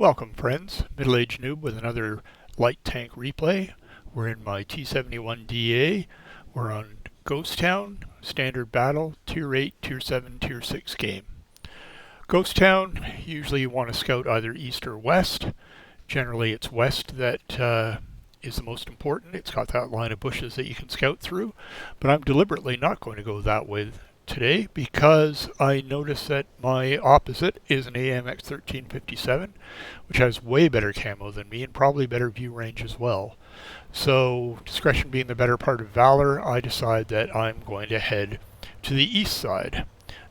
Welcome friends, Middle-Aged Noob with another light tank replay. We're in my T71 DA. We're on Ghost Town, Standard Battle, Tier 8, Tier 7, Tier 6 game. Ghost Town, usually you want to scout either east or west. Generally it's west that is the most important. It's got that line of bushes that you can scout through, but I'm deliberately not going to go that way today because I noticed that my opposite is an AMX 1357, which has way better camo than me and probably better view range as well. So discretion being the better part of valor, I decide that I'm going to head to the east side.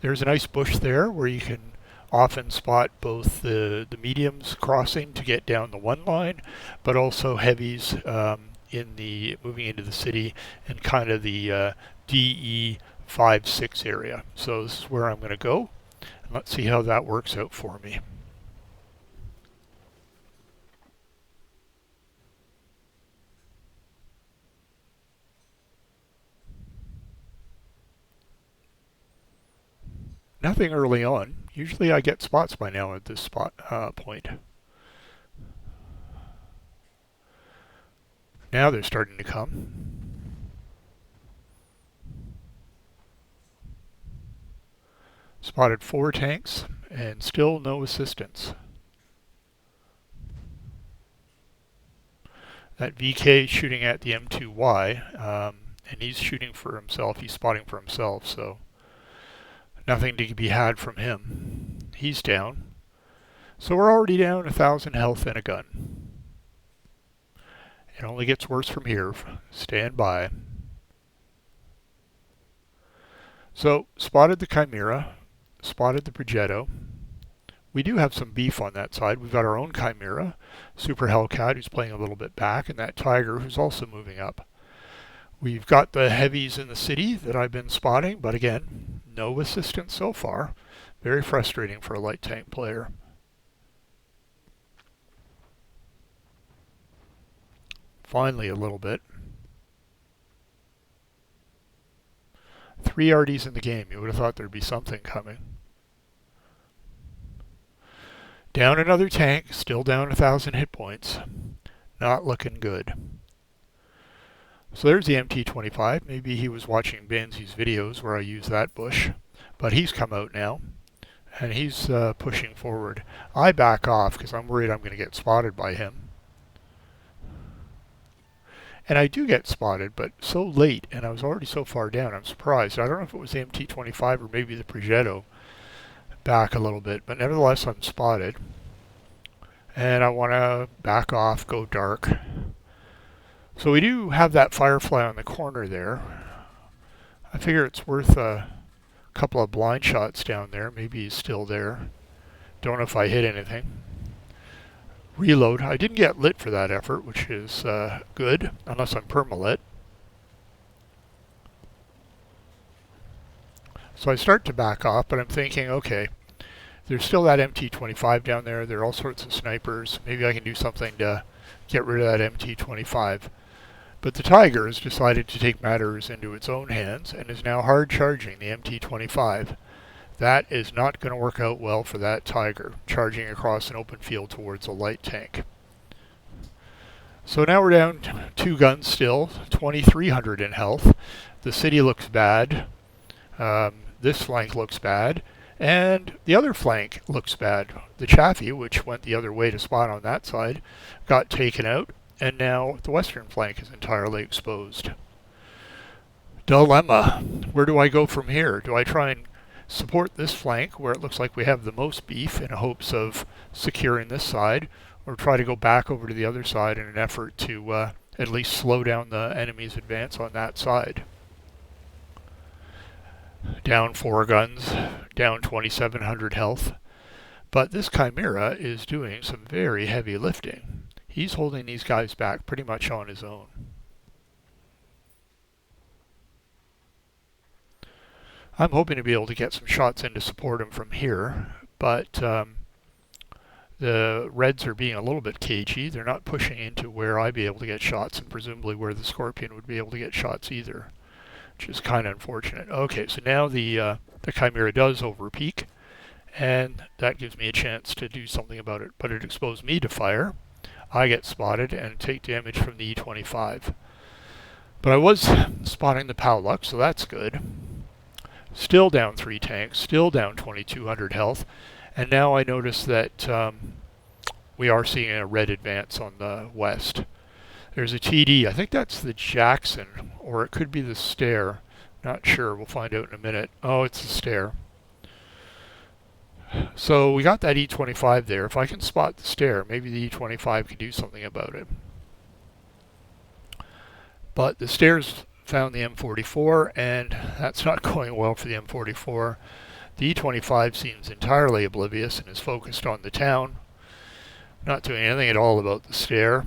There's a nice bush there where you can often spot both the mediums crossing to get down the one line, but also heavies in the moving into the city and kind of the DE 5-6 area. So this is where I'm going to go, and let's see how that works out for me. Nothing early on. Usually I get spots by now at this point. Now they're starting to come. Spotted 4 tanks and still no assistance. That VK is shooting at the M2Y, and he's shooting for himself. He's spotting for himself, so nothing to be had from him. He's down. So we're already down 1,000 health and a gun. It only gets worse from here. Stand by. So, spotted the Chimera, spotted the Progetto. We do have some beef on that side. We've got our own Chimera, Super Hellcat, who's playing a little bit back, and that Tiger, who's also moving up. We've got the heavies in the city that I've been spotting, but again, no assistance so far. Very frustrating for a light tank player. Finally a little bit. 3 RDs in the game. You would have thought there'd be something coming. Down another tank, still down 1,000 hit points. Not looking good. So there's the MT25. Maybe he was watching Benzi's videos where I use that bush. But he's come out now, and he's pushing forward. I back off because I'm worried I'm going to get spotted by him. And I do get spotted, but so late, and I was already so far down, I'm surprised. I don't know if it was the MT25 or maybe the Progetto back a little bit, but nevertheless I'm spotted. And I want to back off, go dark. So we do have that Firefly on the corner there. I figure it's worth a couple of blind shots down there. Maybe he's still there. Don't know if I hit anything. Reload. I didn't get lit for that effort, which is good, unless I'm permalit. So I start to back off, but I'm thinking, okay, there's still that MT25 down there. There are all sorts of snipers. Maybe I can do something to get rid of that MT25. But the Tiger has decided to take matters into its own hands and is now hard charging the MT25. That is not going to work out well for that Tiger, charging across an open field towards a light tank. So now we're down 2 guns still, 2,300 in health. The city looks bad. This flank looks bad. And the other flank looks bad. The Chaffee, which went the other way to spot on that side, got taken out. And now the western flank is entirely exposed. Dilemma. Where do I go from here? Do I try and support this flank where it looks like we have the most beef in hopes of securing this side, or try to go back over to the other side in an effort to at least slow down the enemy's advance on that side? Down 4 guns, down 2,700 health. But this Chimera is doing some very heavy lifting. He's holding these guys back pretty much on his own. I'm hoping to be able to get some shots in to support him from here, but the Reds are being a little bit cagey. They're not pushing into where I'd be able to get shots, and presumably where the Scorpion would be able to get shots either, which is kind of unfortunate. Okay, so now the Chimera does overpeak, and that gives me a chance to do something about it. But it exposed me to fire. I get spotted and take damage from the E25. But I was spotting the Powluck, so that's good. Still down 3 tanks, still down 2200 health, and now I notice that we are seeing a red advance on the west. There's a TD, I think that's the Jackson, or it could be the Stair. Not sure, we'll find out in a minute. Oh, it's the Stair. So we got that E25 there. If I can spot the Stair, maybe the E25 can do something about it. But the Stair's found the M44, and that's not going well for the M44. The E25 seems entirely oblivious and is focused on the town, not doing anything at all about the Stair,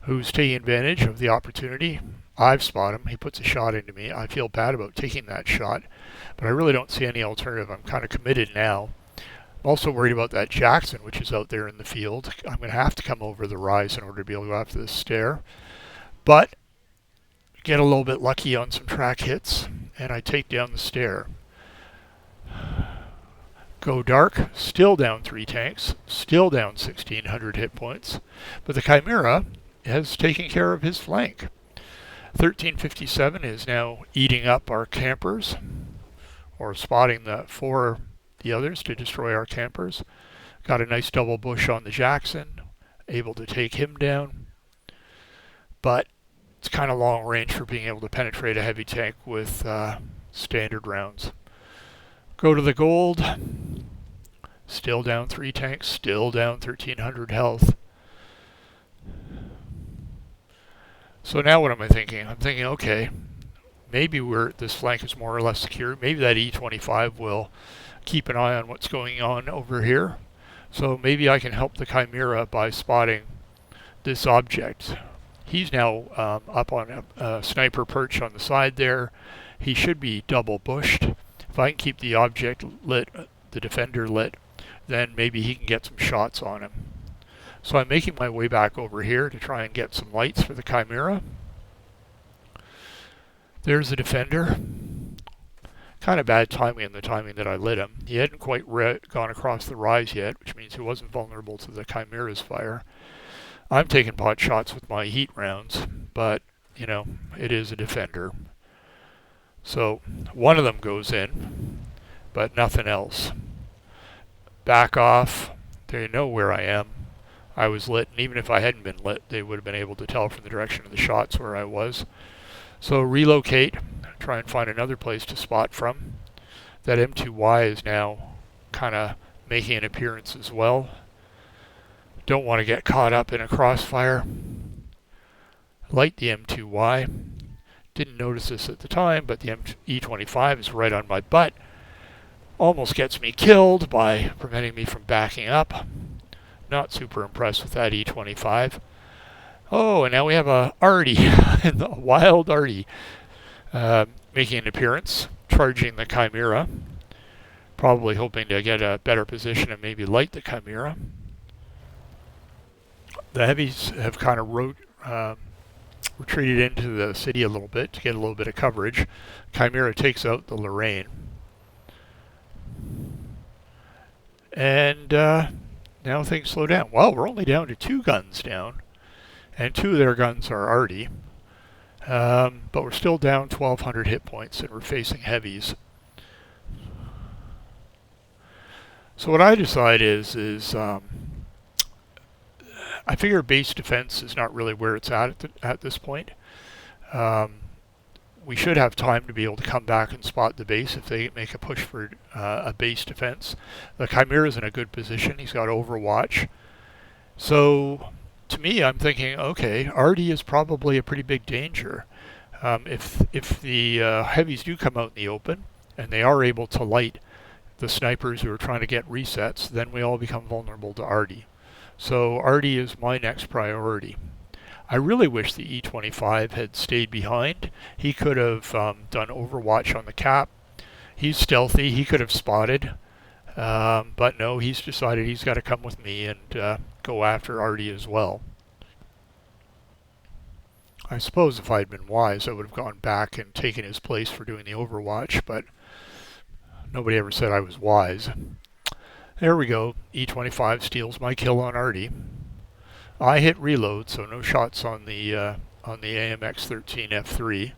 who's taking advantage of the opportunity. I've spotted him. He puts a shot into me. I feel bad about taking that shot, but I really don't see any alternative. I'm kind of committed now. I'm also worried about that Jackson, which is out there in the field. I'm going to have to come over the rise in order to be able to go after this Stair. But get a little bit lucky on some track hits, and I take down the Stair. Go dark, still down 3 tanks, still down 1600 hit points, but the Chimera has taken care of his flank. 1357 is now eating up our campers, or spotting the others to destroy our campers. Got a nice double bush on the Jackson, able to take him down, but it's kind of long range for being able to penetrate a heavy tank with standard rounds. Go to the gold, still down 3 tanks, still down 1300 health. So now what am I thinking? I'm thinking, okay, maybe this flank is more or less secure. Maybe that E25 will keep an eye on what's going on over here. So maybe I can help the Chimera by spotting this object. He's now up on a sniper perch on the side there. He should be double bushed. If I can keep the object lit, the defender lit, then maybe he can get some shots on him. So I'm making my way back over here to try and get some lights for the Chimera. There's the defender. Kind of bad timing in the timing that I lit him. He hadn't quite gone across the rise yet, which means he wasn't vulnerable to the Chimera's fire. I'm taking pot shots with my heat rounds, but, you know, it is a defender. So one of them goes in, but nothing else. Back off. They know where I am. I was lit, and even if I hadn't been lit, they would have been able to tell from the direction of the shots where I was. So relocate, try and find another place to spot from. That M2Y is now kind of making an appearance as well. Don't want to get caught up in a crossfire. Light the M2Y. Didn't notice this at the time, but the E25 is right on my butt. Almost gets me killed by preventing me from backing up. Not super impressed with that E25. Oh, and now we have a Artie, the wild Artie, making an appearance, charging the Chimera. Probably hoping to get a better position and maybe light the Chimera. The heavies have kind of retreated into the city a little bit to get a little bit of coverage. Chimera takes out the Lorraine. And now things slow down. Well, we're only down to 2 guns down, and 2 of their guns are Artie. But we're still down 1200 hit points, and we're facing heavies. So what I decide is I figure base defense is not really where it's at this point. We should have time to be able to come back and spot the base if they make a push for a base defense. The Chimera's in a good position. He's got Overwatch. So to me, I'm thinking, okay, Artie is probably a pretty big danger. If the heavies do come out in the open and they are able to light the snipers who are trying to get resets, then we all become vulnerable to Artie. So Artie is my next priority. I really wish the E25 had stayed behind. He could have done Overwatch on the cap. He's stealthy. He could have spotted. But no, he's decided he's got to come with me and go after Artie as well. I suppose if I'd been wise, I would have gone back and taken his place for doing the Overwatch, but Nobody ever said I was wise. There we go. E25 steals my kill on Artie. I hit reload, so no shots on the AMX-13 F3.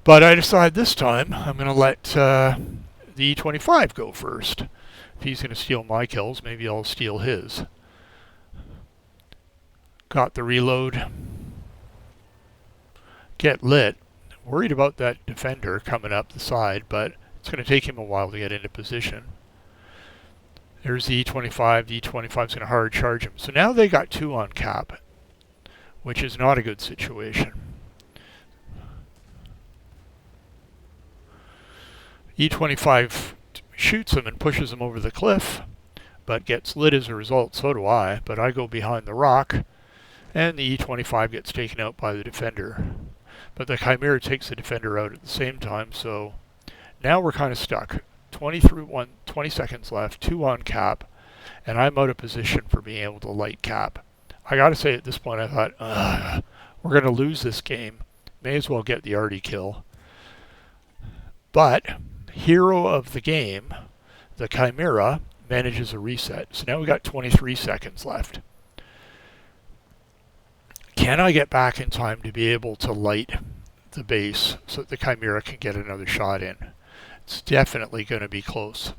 But I decide this time I'm going to let the E25 go first. If he's going to steal my kills, maybe I'll steal his. Got the reload. Get lit. Worried about that defender coming up the side, but it's going to take him a while to get into position. There's the E25. The E25 is going to hard charge him. So now they got 2 on cap, which is not a good situation. E25 shoots him and pushes him over the cliff, but gets lit as a result. So do I, but I go behind the rock, and the E25 gets taken out by the defender. But the Chimera takes the defender out at the same time, so now we're kind of stuck. 20 seconds left, 2 on cap, and I'm out of position for being able to light cap. I gotta say, at this point I thought, we're gonna lose this game. May as well get the Artie kill. But hero of the game, the Chimera, manages a reset. So now we got 23 seconds left. Can I get back in time to be able to light the base so that the Chimera can get another shot in? It's definitely going to be close.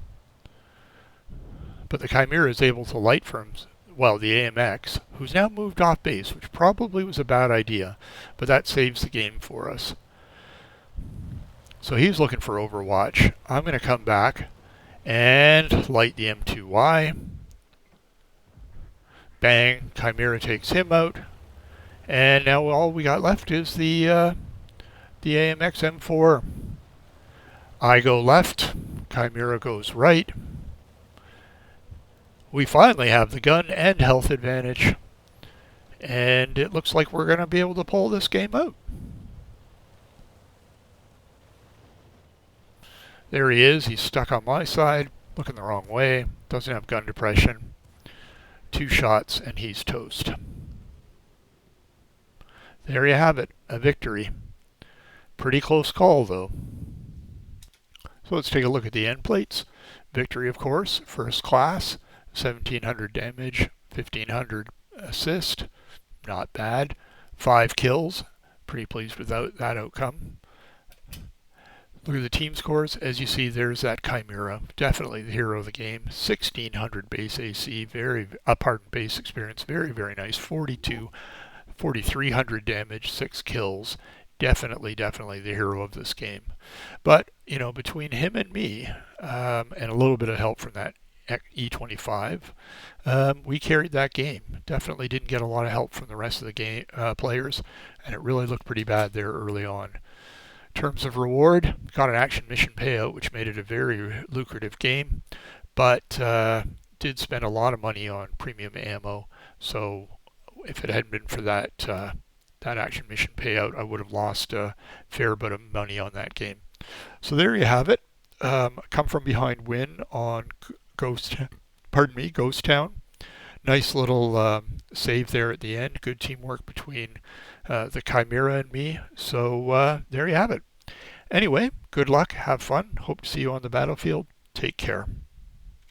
But the Chimera is able to light from, well, the AMX, who's now moved off base, which probably was a bad idea, but that saves the game for us. So he's looking for Overwatch. I'm going to come back and light the M2Y. Bang, Chimera takes him out. And now all we got left is the AMX M4. I go left, Chimera goes right. We finally have the gun and health advantage. And it looks like we're going to be able to pull this game out. There he is. He's stuck on my side, looking the wrong way. Doesn't have gun depression. 2 shots and he's toast. There you have it, a victory. Pretty close call though. So let's take a look at the end plates. Victory, of course, first class, 1700 damage, 1500 assist, not bad. 5 kills, pretty pleased with that outcome. Look at the team scores. As you see, there's that Chimera, definitely the hero of the game. 1600 base AC, base experience, very, very nice. 4300 damage, 6 kills. Definitely the hero of this game. But, you know, between him and me, and a little bit of help from that E25, we carried that game. Definitely didn't get a lot of help from the rest of the game players, and it really looked pretty bad there early on. In terms of reward, got an action mission payout, which made it a very lucrative game, but did spend a lot of money on premium ammo, so if it hadn't been for that action mission payout, I would have lost a fair bit of money on that game. So there you have it. Come from behind win on Ghost Town. Nice little save there at the end. Good teamwork between the Chimera and me. So there you have it. Anyway, good luck. Have fun. Hope to see you on the battlefield. Take care.